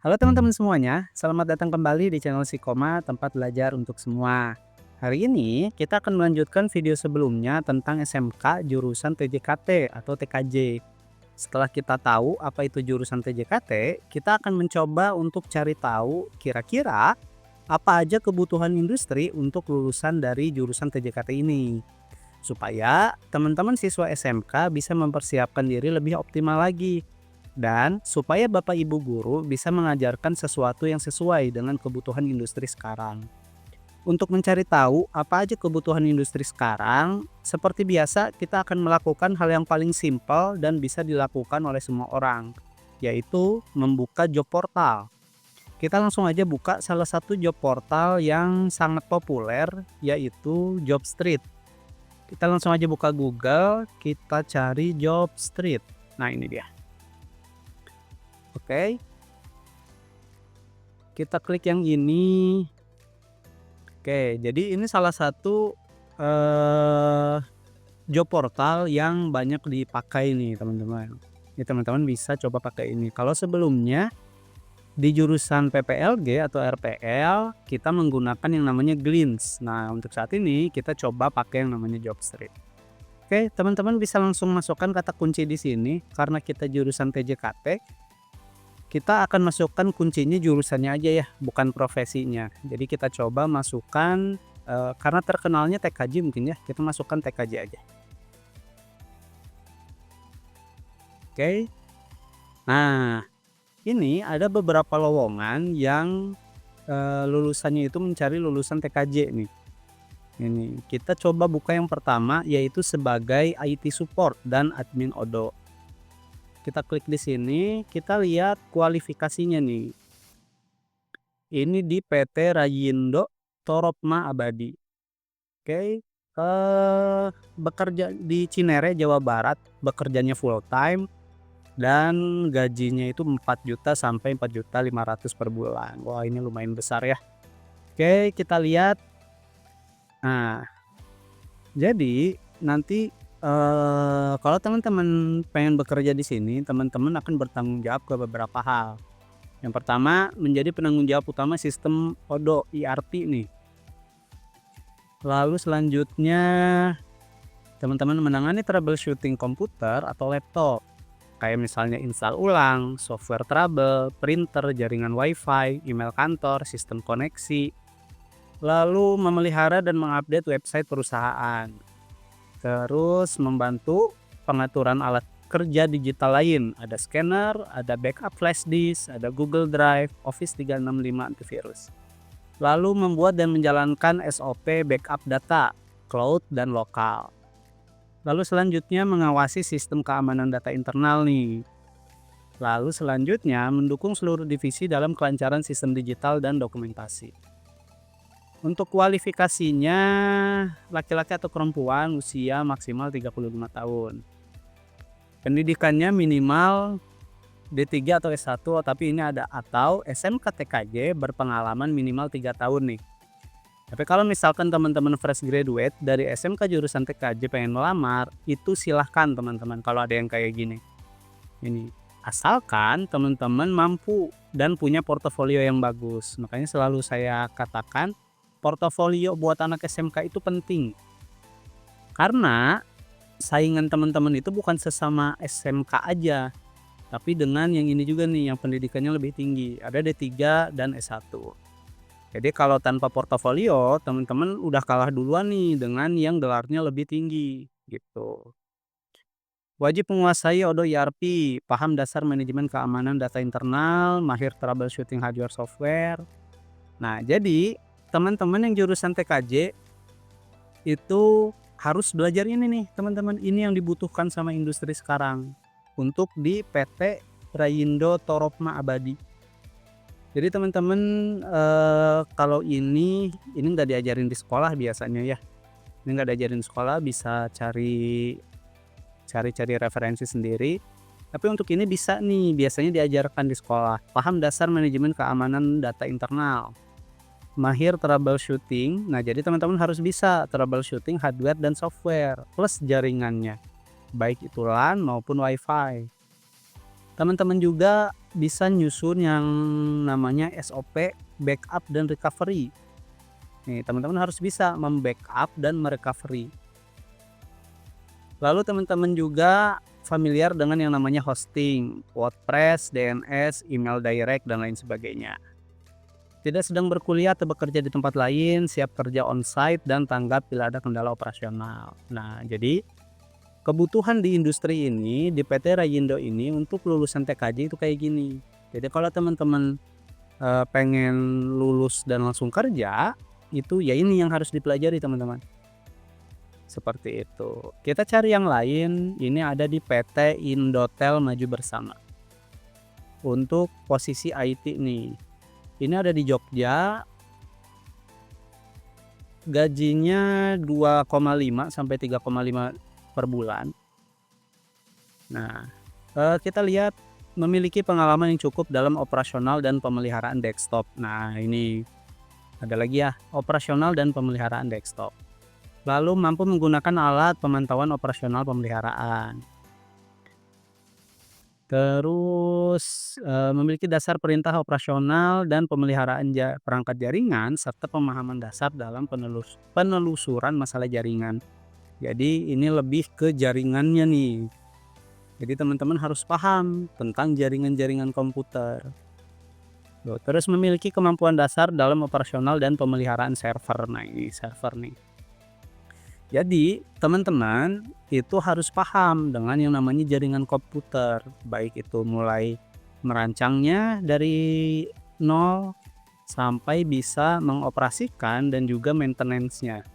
Halo teman-teman semuanya, selamat datang kembali di channel Sikoma, tempat belajar untuk semua. Hari ini kita akan melanjutkan video sebelumnya tentang SMK jurusan TJKT atau TKJ. Setelah kita tahu apa itu jurusan TJKT, kita akan mencoba untuk cari tahu kira-kira apa aja kebutuhan industri untuk lulusan dari jurusan TJKT ini. Supaya teman-teman siswa SMK bisa mempersiapkan diri lebih optimal lagi dan supaya Bapak Ibu guru bisa mengajarkan sesuatu yang sesuai dengan kebutuhan industri sekarang. Untuk mencari tahu apa aja kebutuhan industri sekarang, seperti biasa kita akan melakukan hal yang paling simpel dan bisa dilakukan oleh semua orang, yaitu membuka job portal. Kita langsung aja buka salah satu job portal yang sangat populer, yaitu Jobstreet. Kita langsung aja buka Google, kita cari Jobstreet. Nah, ini dia. Oke, kita klik yang ini. Oke, jadi ini salah satu job portal yang banyak dipakai nih teman-teman. Ini teman-teman bisa coba pakai ini. Kalau sebelumnya di jurusan PPLG atau RPL kita menggunakan yang namanya Glints. Nah, untuk saat ini kita coba pakai yang namanya Jobstreet. Oke, teman-teman bisa langsung masukkan kata kunci di sini karena kita jurusan TJKT. Kita akan masukkan kuncinya jurusannya aja ya, bukan profesinya. Jadi kita coba masukkan, karena terkenalnya TKJ mungkin ya, kita masukkan TKJ aja. Oke. Nah, ini ada beberapa lowongan yang, lulusannya itu mencari lulusan TKJ nih. Ini, kita coba buka yang pertama yaitu sebagai IT support dan admin Odoo. Kita klik di sini, kita lihat kualifikasinya nih. Ini di PT Rayindo Toropma Abadi. Oke, bekerja di Cinere, Jawa Barat, bekerjanya full time dan gajinya itu 4 juta sampai 4.500.000 per bulan. Wah, ini lumayan besar ya. Oke, kita lihat. Nah, jadi nanti kalau teman-teman pengen bekerja di sini, teman-teman akan bertanggung jawab ke beberapa hal. Yang pertama, menjadi penanggung jawab utama sistem Odoo ERP nih. Lalu selanjutnya, teman-teman menangani troubleshooting komputer atau laptop. Kayak misalnya install ulang, software trouble, printer, jaringan wifi, email kantor, sistem koneksi. Lalu memelihara dan mengupdate website perusahaan. Terus membantu pengaturan alat kerja digital lain, ada scanner, ada backup flash disk, ada Google Drive, Office 365 antivirus. Lalu membuat dan menjalankan SOP backup data, cloud dan lokal. Lalu selanjutnya mengawasi sistem keamanan data internal nih. Lalu selanjutnya mendukung seluruh divisi dalam kelancaran sistem digital dan dokumentasi. Untuk kualifikasinya, laki-laki atau perempuan usia maksimal 35 tahun. Pendidikannya minimal D3 atau S1, tapi ini ada atau SMK TKJ berpengalaman minimal 3 tahun nih. Tapi kalau misalkan teman-teman fresh graduate dari SMK jurusan TKJ pengen melamar, itu silahkan teman-teman kalau ada yang kayak gini. Ini, asalkan teman-teman mampu dan punya portofolio yang bagus. Makanya selalu saya katakan, portofolio buat anak SMK itu penting. Karena saingan teman-teman itu bukan sesama SMK aja, tapi dengan yang ini juga nih yang pendidikannya lebih tinggi, ada D3 dan S1. Jadi kalau tanpa portofolio, teman-teman udah kalah duluan nih dengan yang gelarnya lebih tinggi gitu. Wajib menguasai Odoo ERP, paham dasar manajemen keamanan data internal, mahir troubleshooting hardware software. Nah, jadi teman-teman yang jurusan TKJ itu harus belajar ini nih teman-teman, ini yang dibutuhkan sama industri sekarang untuk di PT Rayindo Toropma Abadi. Jadi teman-teman, kalau ini nggak diajarin di sekolah biasanya ya, ini nggak diajarin di sekolah, bisa cari referensi sendiri. Tapi untuk ini bisa nih, biasanya diajarkan di sekolah. Paham dasar manajemen keamanan data internal, mahir troubleshooting. Nah, jadi teman-teman harus bisa troubleshooting hardware dan software plus jaringannya, baik itu LAN maupun WiFi. Teman-teman juga bisa nyusun yang namanya SOP backup dan recovery. Nih, teman-teman harus bisa membackup dan merecovery. Lalu teman-teman juga familiar dengan yang namanya hosting, WordPress, DNS, email direct, dan lain sebagainya. Tidak sedang berkuliah atau bekerja di tempat lain, siap kerja on-site dan tanggap bila ada kendala operasional. Nah, jadi kebutuhan di industri ini, di PT Rayindo ini untuk lulusan TKJ itu kayak gini. Jadi kalau teman-teman pengen lulus dan langsung kerja, itu ya ini yang harus dipelajari teman-teman. Seperti itu. Kita cari yang lain, ini ada di PT Indotel Maju Bersama. Untuk posisi IT nih. Ini ada di Jogja. Gajinya 2,5 sampai 3,5 per bulan. Nah, kita lihat memiliki pengalaman yang cukup dalam operasional dan pemeliharaan desktop. Nah, ini ada lagi ya, operasional dan pemeliharaan desktop. Lalu mampu menggunakan alat pemantauan operasional pemeliharaan. Terus memiliki dasar perintah operasional dan pemeliharaan perangkat jaringan serta pemahaman dasar dalam penelusuran masalah jaringan. Jadi ini lebih ke jaringannya nih. Jadi teman-teman harus paham tentang jaringan-jaringan komputer. Terus memiliki kemampuan dasar dalam operasional dan pemeliharaan server. Nah, ini server nih. Jadi teman-teman itu harus paham dengan yang namanya jaringan komputer, baik itu mulai merancangnya dari nol sampai bisa mengoperasikan dan juga maintenance-nya.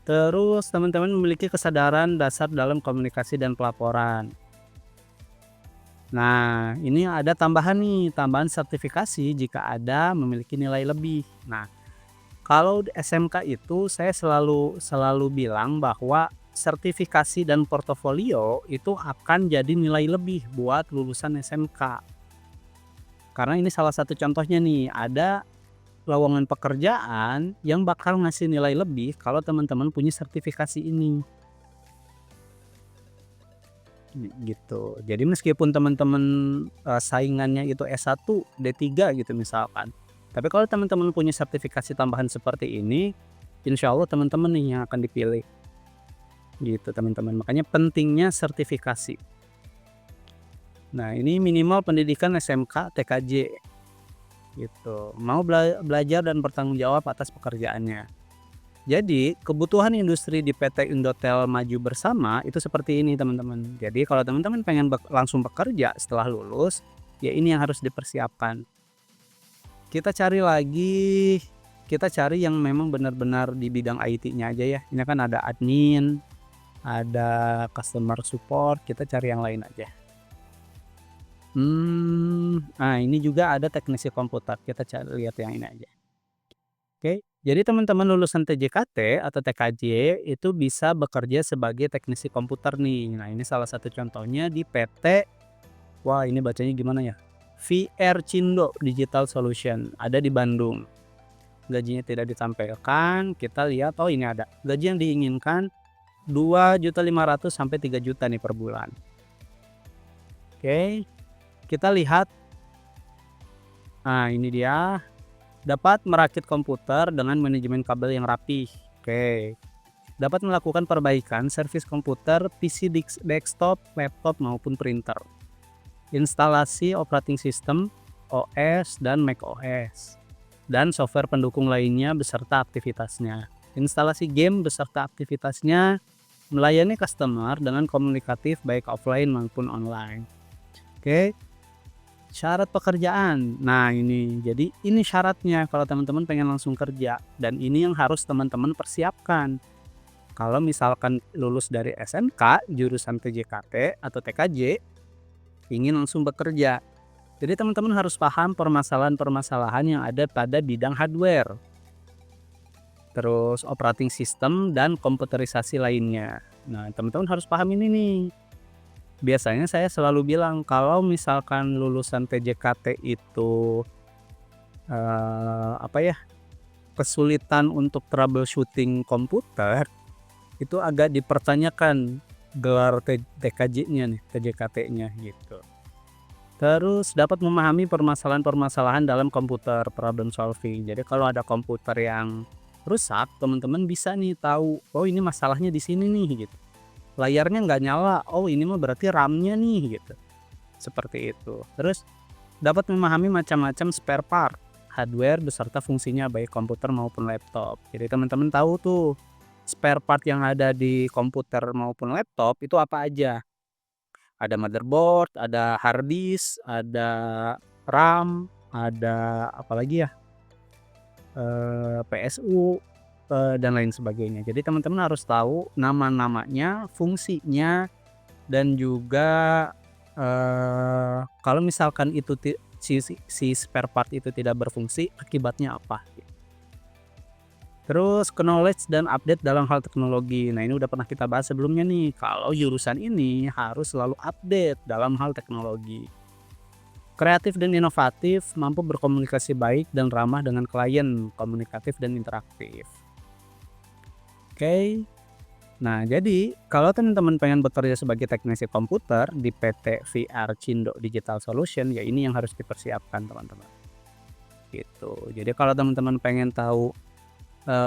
Terus teman-teman memiliki kesadaran dasar dalam komunikasi dan pelaporan. Nah, ini ada tambahan nih, tambahan sertifikasi jika ada memiliki nilai lebih. Nah, kalau di SMK itu saya selalu bilang bahwa sertifikasi dan portofolio itu akan jadi nilai lebih buat lulusan SMK. Karena ini salah satu contohnya nih, ada lowongan pekerjaan yang bakal ngasih nilai lebih kalau teman-teman punya sertifikasi ini. Gitu. Jadi meskipun teman-teman saingannya itu S1, D3 gitu misalkan. Tapi kalau teman-teman punya sertifikasi tambahan seperti ini, insya Allah teman-teman nih yang akan dipilih. Gitu teman-teman. Makanya pentingnya sertifikasi. Nah, ini minimal pendidikan SMK, TKJ. Gitu. Mau belajar dan bertanggung jawab atas pekerjaannya. Jadi kebutuhan industri di PT Indotel Maju Bersama itu seperti ini teman-teman. Jadi kalau teman-teman pengen langsung bekerja setelah lulus, ya ini yang harus dipersiapkan. Kita cari yang memang benar-benar di bidang IT-nya aja ya. Ini kan ada admin, ada customer support, kita cari yang lain aja. Nah ini juga ada teknisi komputer, kita lihat yang ini aja. Oke, jadi teman-teman lulusan TJKT atau TKJ itu bisa bekerja sebagai teknisi komputer nih. Nah ini salah satu contohnya di PT, wah ini bacanya gimana ya? VRcindo Digital Solution, ada di Bandung. Gajinya tidak ditampilkan, kita lihat, oh ini ada. Gaji yang diinginkan 2.500.000 sampai 3 juta nih per bulan. Oke, kita lihat. Nah ini dia, dapat merakit komputer dengan manajemen kabel yang rapih. Oke, dapat melakukan perbaikan servis komputer, PC desktop, laptop maupun printer. Instalasi operating system, OS dan macOS, dan software pendukung lainnya beserta aktivitasnya. Instalasi game beserta aktivitasnya, melayani customer dengan komunikatif baik offline maupun online. Oke, syarat pekerjaan. Nah ini, jadi ini syaratnya kalau teman-teman pengen langsung kerja, dan ini yang harus teman-teman persiapkan. Kalau misalkan lulus dari SMK, jurusan TJKT atau TKJ, ingin langsung bekerja. Jadi teman-teman harus paham permasalahan-permasalahan yang ada pada bidang hardware, terus operating system dan komputerisasi lainnya. Nah teman-teman harus paham ini nih. Biasanya saya selalu bilang kalau misalkan lulusan TJKT itu kesulitan untuk troubleshooting komputer, itu agak dipertanyakan gelar TKJ-nya nih, TJKT-nya gitu. Terus dapat memahami permasalahan-permasalahan dalam komputer, problem solving. Jadi kalau ada komputer yang rusak, teman-teman bisa nih tahu, "Oh ini masalahnya di sini nih," gitu. "Layarnya nggak nyala, oh ini mah berarti RAM-nya nih," gitu. Seperti itu. Terus dapat memahami macam-macam spare part, hardware beserta fungsinya baik komputer maupun laptop. Jadi teman-teman tahu tuh, spare part yang ada di komputer maupun laptop itu apa aja. Ada motherboard, ada hard disk, ada RAM, ada apalagi ya, PSU, dan lain sebagainya. Jadi teman-teman harus tahu nama-namanya, fungsinya, dan juga, kalau misalkan itu si spare part itu tidak berfungsi, akibatnya apa. Terus knowledge dan update dalam hal teknologi. Nah, ini udah pernah kita bahas sebelumnya nih, kalau jurusan ini harus selalu update dalam hal teknologi. Kreatif dan inovatif, mampu berkomunikasi baik dan ramah dengan klien, komunikatif dan interaktif. Oke. Nah, jadi kalau teman-teman pengen bekerja sebagai teknisi komputer di PT VR Cindo Digital Solution, ya ini yang harus dipersiapkan, teman-teman. Gitu. Jadi kalau teman-teman pengen tahu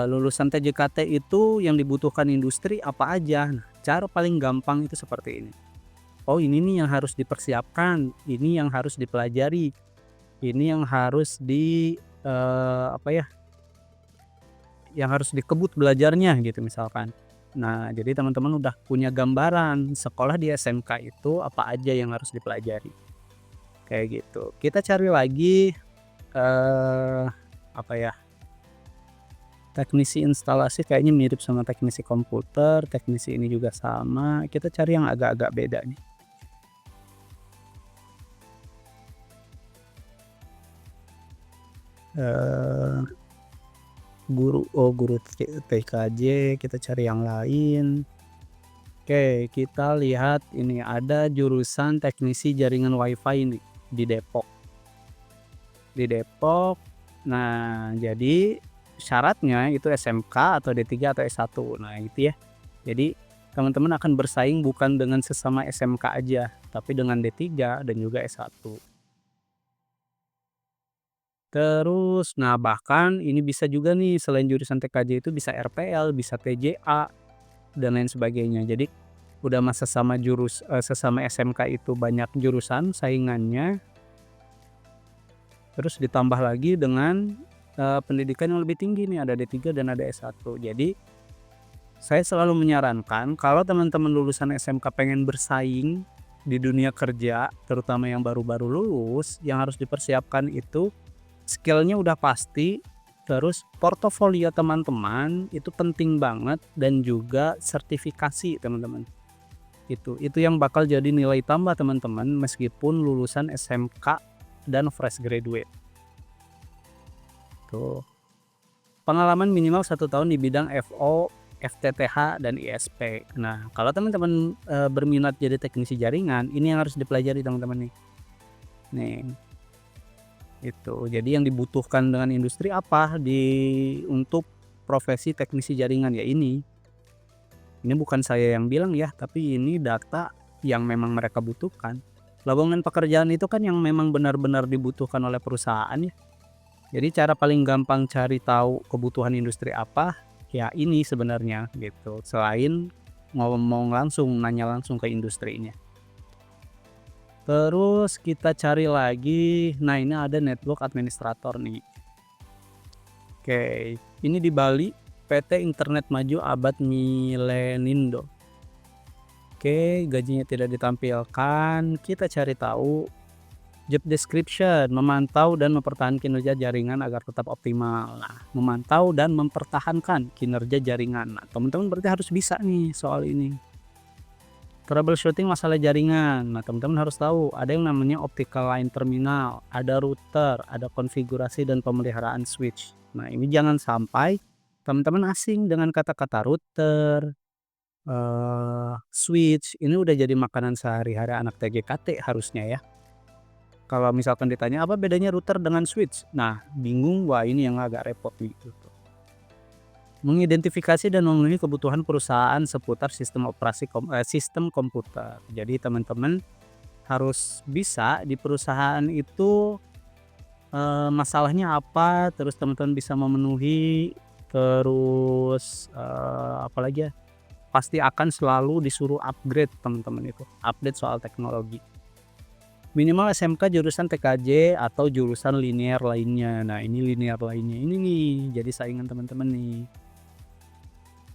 lulusan TJKT itu yang dibutuhkan industri apa aja, nah cara paling gampang itu seperti ini. Oh ini nih yang harus dipersiapkan, ini yang harus dipelajari, ini yang harus apa ya, yang harus dikebut belajarnya gitu misalkan. Nah jadi teman-teman udah punya gambaran sekolah di SMK itu apa aja yang harus dipelajari, kayak gitu. Kita cari lagi, eee, apa ya, teknisi instalasi kayaknya mirip sama teknisi komputer, teknisi ini juga sama, kita cari yang agak-agak beda nih. Eee, guru TKJ, kita cari yang lain. Oke, kita lihat ini ada jurusan teknisi jaringan WiFi nih di Depok. Nah jadi syaratnya itu SMK atau D3 atau S1. Nah itu ya. Jadi teman-teman akan bersaing bukan dengan sesama SMK aja, tapi dengan D3 dan juga S1. Terus, nah bahkan ini bisa juga nih selain jurusan TKJ itu bisa RPL, bisa TJA, dan lain sebagainya. Jadi udah mah sesama SMK itu banyak jurusan saingannya, terus ditambah lagi dengan, pendidikan yang lebih tinggi nih, ada D3 dan ada S1. Jadi saya selalu menyarankan kalau teman-teman lulusan SMK pengen bersaing di dunia kerja, terutama yang baru-baru lulus, yang harus dipersiapkan itu skill-nya udah pasti, terus portofolio teman-teman itu penting banget dan juga sertifikasi teman-teman. Itu yang bakal jadi nilai tambah teman-teman meskipun lulusan SMK dan fresh graduate. Tuh. Pengalaman minimal 1 tahun di bidang FO, FTTH, dan ISP. Nah, kalau teman-teman, berminat jadi teknisi jaringan, ini yang harus dipelajari teman-teman nih. Nih, itu. Jadi yang dibutuhkan dengan industri apa untuk profesi teknisi jaringan, ya ini. Ini bukan saya yang bilang ya, tapi ini data yang memang mereka butuhkan. Lowongan pekerjaan itu kan yang memang benar-benar dibutuhkan oleh perusahaan ya. Jadi cara paling gampang cari tahu kebutuhan industri apa, ya ini sebenarnya gitu. Selain ngomong langsung, nanya langsung ke industrinya. Terus kita cari lagi, nah ini ada network administrator nih. Oke, ini di Bali, PT Internet Maju Abad Milenindo. Oke, gajinya tidak ditampilkan, kita cari tahu. Job description, memantau dan mempertahankan kinerja jaringan agar tetap optimal. Nah, memantau dan mempertahankan kinerja jaringan. Nah, teman-teman berarti harus bisa nih soal ini. Troubleshooting masalah jaringan. Nah, teman-teman harus tahu ada yang namanya optical line terminal, ada router, ada konfigurasi dan pemeliharaan switch. Nah, ini jangan sampai teman-teman asing dengan kata-kata router, switch. Ini udah jadi makanan sehari-hari anak TGKT harusnya ya. Kalau misalkan ditanya apa bedanya router dengan switch? Nah, bingung, wah ini yang agak repot nih gitu. Mengidentifikasi dan memenuhi kebutuhan perusahaan seputar sistem komputer. Jadi teman-teman harus bisa di perusahaan itu, masalahnya apa, terus teman-teman bisa memenuhi, terus, apalagi ya, pasti akan selalu disuruh upgrade teman-teman itu, update soal teknologi. Minimal SMK jurusan TKJ atau jurusan linear lainnya. Nah, ini linear lainnya ini nih, jadi saingan teman-teman nih.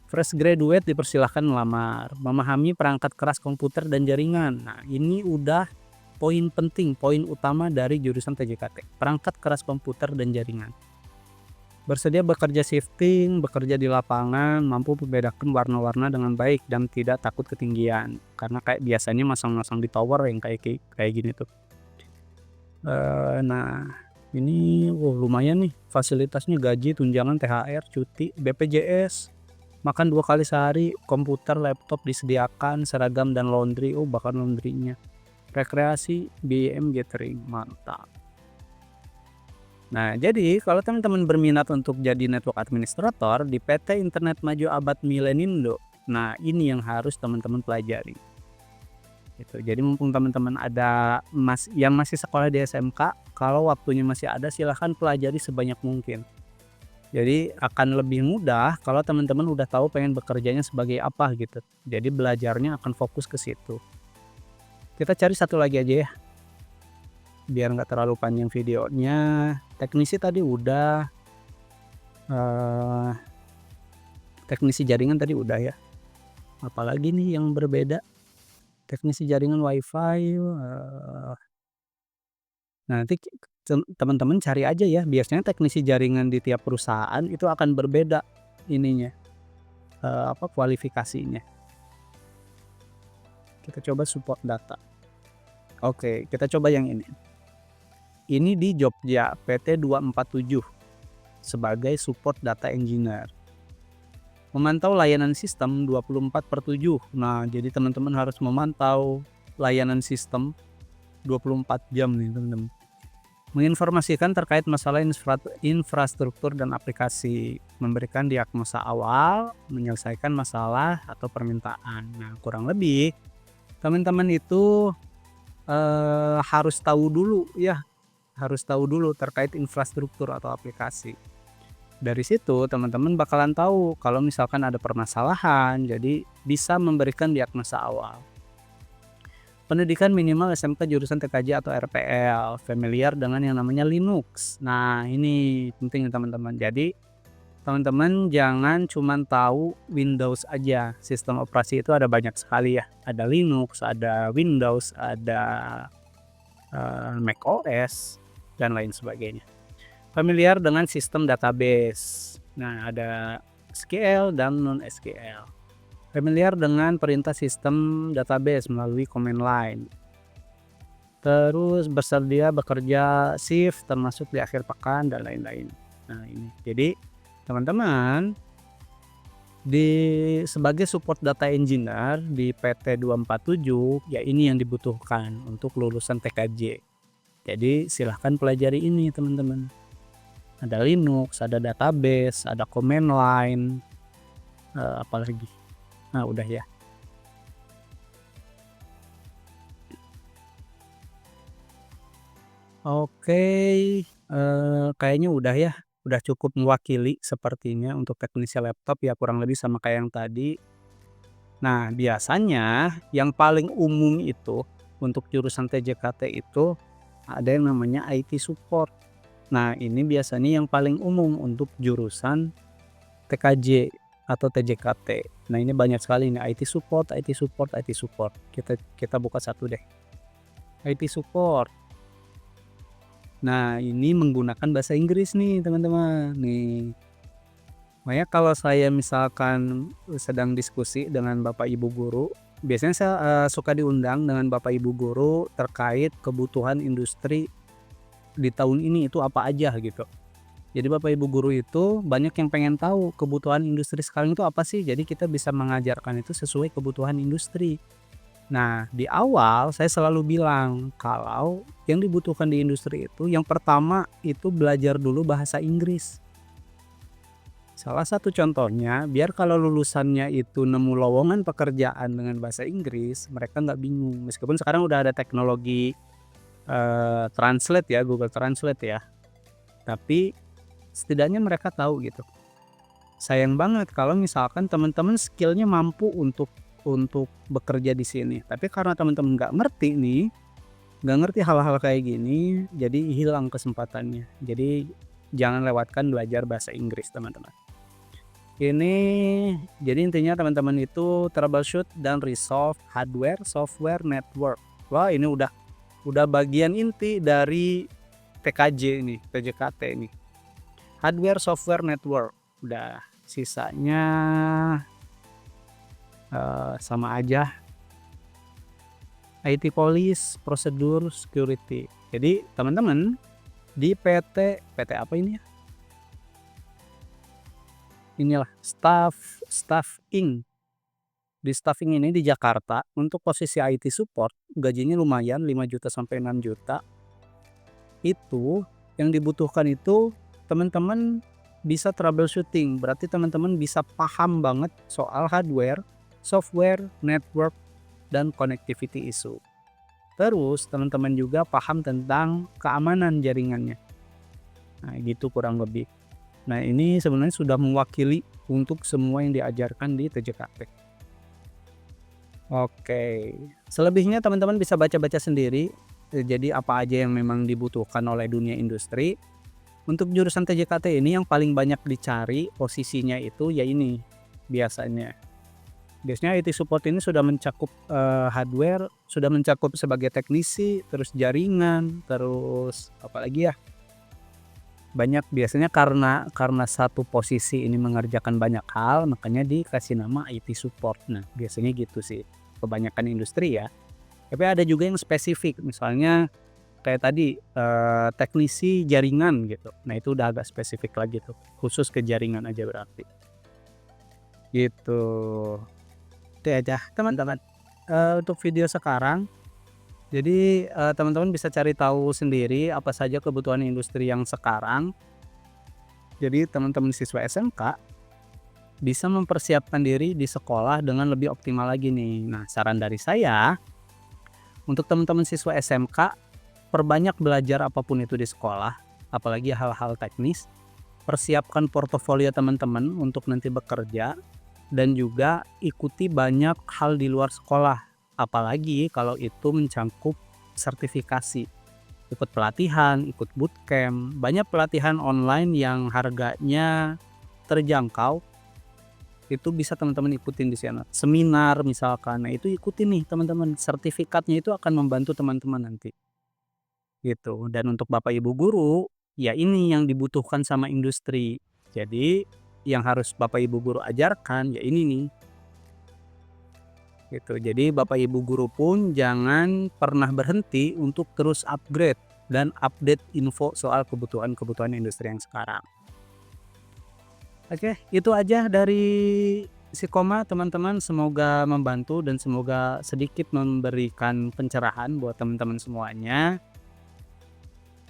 Fresh graduate dipersilahkan melamar, memahami perangkat keras komputer dan jaringan. Nah, ini udah poin penting, poin utama dari jurusan TJKT, perangkat keras komputer dan jaringan. Bersedia bekerja shifting, bekerja di lapangan, mampu membedakan warna-warna dengan baik dan tidak takut ketinggian. Karena kayak biasanya masang-masang di tower yang kayak gini tuh. Nah, ini lumayan nih fasilitasnya, gaji, tunjangan, THR, cuti, BPJS, makan 2 kali sehari, komputer, laptop disediakan, seragam dan laundry, bahkan laundrynya. Rekreasi, BM Gathering, mantap. Nah, jadi kalau teman-teman berminat untuk jadi network administrator di PT Internet Maju Abad Milenindo, nah ini yang harus teman-teman pelajari. Gitu. Jadi mumpung teman-teman ada yang masih sekolah di SMK, kalau waktunya masih ada silahkan pelajari sebanyak mungkin. Jadi akan lebih mudah kalau teman-teman udah tahu pengen bekerjanya sebagai apa gitu. Jadi belajarnya akan fokus ke situ. Kita cari satu lagi aja ya, biar nggak terlalu panjang videonya. Teknisi tadi udah, teknisi jaringan tadi udah ya. Apalagi nih yang berbeda? Teknisi jaringan WiFi, nanti teman-teman cari aja ya. Biasanya teknisi jaringan di tiap perusahaan itu akan berbeda ininya, kualifikasinya. Kita coba support data. Oke, kita coba yang ini. Ini di Jogja, PT 247 sebagai support data engineer. Memantau layanan sistem 24/7. Nah, jadi teman-teman harus memantau layanan sistem 24 jam nih, teman-teman. Menginformasikan terkait masalah infrastruktur dan aplikasi, memberikan diagnosa awal, menyelesaikan masalah atau permintaan. Nah, kurang lebih teman-teman itu harus tahu dulu ya, harus tahu dulu terkait infrastruktur atau aplikasi. Dari situ teman-teman bakalan tahu kalau misalkan ada permasalahan, jadi bisa memberikan diagnosa awal. Pendidikan minimal SMK jurusan TKJ atau RPL, familiar dengan yang namanya Linux. Nah, ini penting teman-teman. Jadi teman-teman jangan cuma tahu Windows aja. Sistem operasi itu ada banyak sekali ya. Ada Linux, ada Windows, ada macOS dan lain sebagainya. Familiar dengan sistem database. Nah, ada SQL dan non SQL. Familiar dengan perintah sistem database melalui command line. Terus bersedia bekerja shift termasuk di akhir pekan dan lain-lain. Nah, ini. Jadi, teman-teman sebagai support data engineer di PT 247 ya ini yang dibutuhkan untuk lulusan TKJ. Jadi, silahkan pelajari ini, teman-teman. Ada Linux, ada database, ada command line, apalagi. Nah, udah ya. Oke, kayaknya udah ya. Udah cukup mewakili sepertinya untuk teknisi laptop ya, kurang lebih sama kayak yang tadi. Nah, biasanya yang paling umum itu untuk jurusan TJKT itu ada yang namanya IT support. Nah, ini biasanya yang paling umum untuk jurusan TKJ atau TJKT. Nah, ini banyak sekali nih, IT support, IT support, IT support. Kita buka satu deh. IT support. Nah, ini menggunakan bahasa Inggris nih, teman-teman. Nih. Makanya kalau saya misalkan sedang diskusi dengan Bapak Ibu guru, biasanya saya suka diundang dengan Bapak Ibu guru terkait kebutuhan industri di tahun ini itu apa aja gitu. Jadi Bapak Ibu guru itu banyak yang pengen tahu kebutuhan industri sekarang itu apa sih. Jadi kita bisa mengajarkan itu sesuai kebutuhan industri. Nah, di awal saya selalu bilang kalau yang dibutuhkan di industri itu yang pertama itu belajar dulu bahasa Inggris. Salah satu contohnya, biar kalau lulusannya itu nemu lowongan pekerjaan dengan bahasa Inggris, mereka nggak bingung. Meskipun sekarang udah ada teknologi, translate ya, Google Translate ya, tapi setidaknya mereka tahu gitu. Sayang banget kalau misalkan teman-teman skill-nya mampu untuk bekerja di sini, tapi karena teman-teman nggak ngerti nih, nggak ngerti hal-hal kayak gini, jadi hilang kesempatannya. Jadi jangan lewatkan belajar bahasa Inggris, teman-teman. Ini jadi intinya teman-teman itu troubleshoot dan resolve hardware, software, network. Wah, ini udah bagian inti dari TKJ ini, TJKT ini. Hardware, software, network. Udah, sisanya sama aja. IT police, prosedur, security. Jadi teman-teman di PT apa ini ya? Inilah staffing. Di staffing ini di Jakarta untuk posisi IT support gajinya lumayan 5 juta sampai 6 juta. Itu yang dibutuhkan itu teman-teman bisa troubleshooting, berarti teman-teman bisa paham banget soal hardware, software, network, dan connectivity issue. Terus teman-teman juga paham tentang keamanan jaringannya. Nah, gitu kurang lebih. Nah, ini sebenarnya sudah mewakili untuk semua yang diajarkan di TJKT. Oke, selebihnya teman-teman bisa baca-baca sendiri. Jadi apa aja yang memang dibutuhkan oleh dunia industri. Untuk jurusan TJKT ini yang paling banyak dicari posisinya itu ya ini biasanya. Biasanya IT support ini sudah mencakup hardware, sudah mencakup sebagai teknisi, terus jaringan, terus apalagi ya, banyak biasanya karena satu posisi ini mengerjakan banyak hal, makanya dikasih nama IT support. Nah, biasanya gitu sih, kebanyakan industri ya. Tapi ada juga yang spesifik, misalnya kayak tadi teknisi jaringan gitu. Nah, itu udah agak spesifik lagi tuh, khusus ke jaringan aja berarti. Gitu. Itu aja teman-teman untuk video sekarang. Jadi teman-teman bisa cari tahu sendiri apa saja kebutuhan industri yang sekarang. Jadi teman-teman siswa SMK bisa mempersiapkan diri di sekolah dengan lebih optimal lagi nih. Nah, saran dari saya untuk teman-teman siswa SMK, perbanyak belajar apapun itu di sekolah, apalagi hal-hal teknis. Persiapkan portofolio teman-teman untuk nanti bekerja, dan juga ikuti banyak hal di luar sekolah, apalagi kalau itu mencakup sertifikasi. Ikut pelatihan, ikut bootcamp, banyak pelatihan online yang harganya terjangkau. Itu bisa teman-teman ikutin di sana. Seminar misalkan, nah itu ikutin nih teman-teman. Sertifikatnya itu akan membantu teman-teman nanti. Gitu. Dan untuk Bapak Ibu guru, ya ini yang dibutuhkan sama industri. Jadi yang harus Bapak Ibu guru ajarkan ya ini nih. Gitu. Jadi Bapak Ibu guru pun jangan pernah berhenti untuk terus upgrade dan update info soal kebutuhan industri yang sekarang. Oke, itu aja dari Sikoma teman-teman, semoga membantu dan semoga sedikit memberikan pencerahan buat teman-teman semuanya.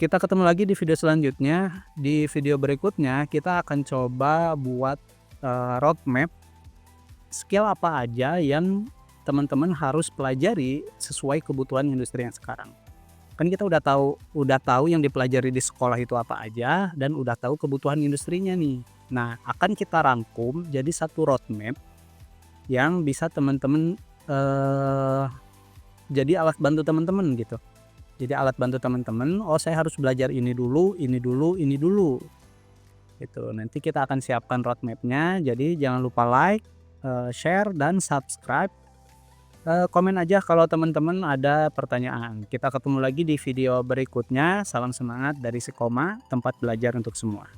Kita ketemu lagi di video selanjutnya. Di video berikutnya kita akan coba buat roadmap skill apa aja yang teman-teman harus pelajari sesuai kebutuhan industri yang sekarang. Kan kita udah tahu yang dipelajari di sekolah itu apa aja dan udah tahu kebutuhan industrinya nih. Nah, akan kita rangkum jadi satu roadmap yang bisa teman-teman jadi alat bantu teman-teman gitu. Jadi alat bantu teman-teman, oh saya harus belajar ini dulu, ini dulu, ini dulu. Gitu. Nanti kita akan siapkan roadmapnya. Jadi jangan lupa like, share, dan subscribe. Komen aja kalau teman-teman ada pertanyaan. Kita ketemu lagi di video berikutnya. Salam semangat dari Sikoma, tempat belajar untuk semua.